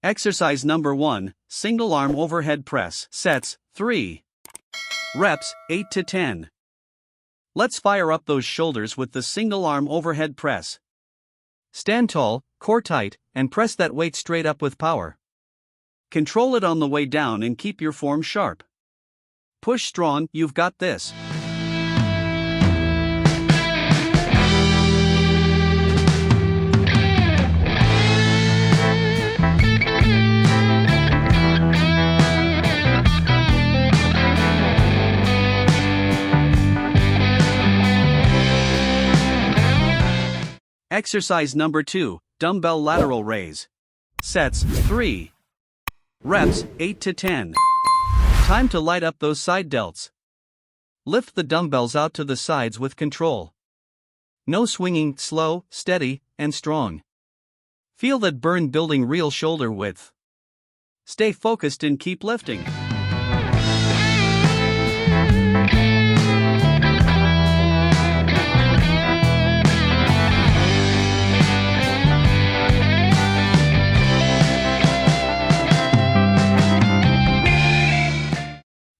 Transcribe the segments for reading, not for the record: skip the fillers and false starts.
Exercise number 1, single arm overhead press. Sets, 3. Reps, 8 to 10. Let's fire up those shoulders with the single arm overhead press. Stand tall, core tight, and press that weight straight up with power. Control it on the way down and keep your form sharp. Push strong, you've got this. Exercise number 2, dumbbell lateral raise. Sets, 3. Reps, 8 to 10. Time to light up those side delts. Lift the dumbbells out to the sides with control. No swinging, slow, steady, and strong. Feel that burn building real shoulder width. Stay focused and keep lifting.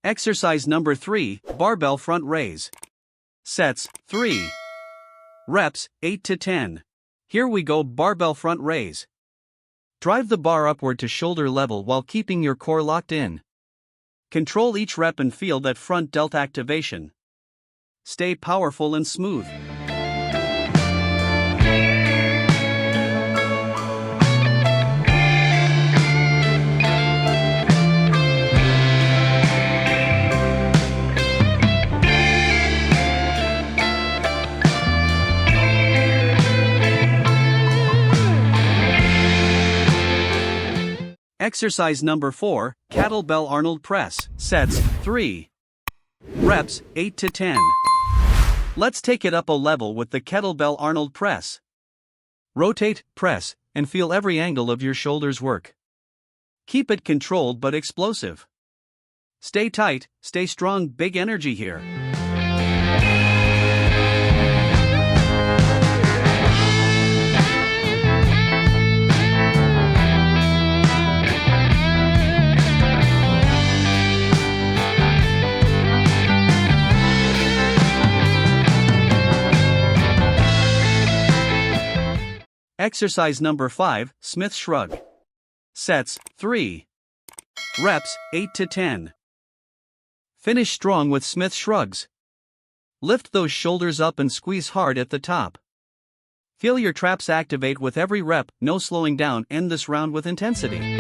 Exercise number 3, barbell front raise. Sets, 3. Reps, 8 to 10. Here we go, barbell front raise. Drive the bar upward to shoulder level while keeping your core locked in. Control each rep and feel that front delt activation. Stay powerful and smooth. Exercise number 4, kettlebell Arnold press. Sets, 3. Reps, 8 to 10. Let's take it up a level with the kettlebell Arnold press. Rotate, press, and feel every angle of your shoulders work. Keep it controlled but explosive. Stay tight, stay strong, big energy here. Exercise number 5, Smith shrug. Sets, 3. Reps, 8 to 10. Finish strong with Smith shrugs. Lift those shoulders up and squeeze hard at the top. Feel your traps activate with every rep, no slowing down. End this round with intensity.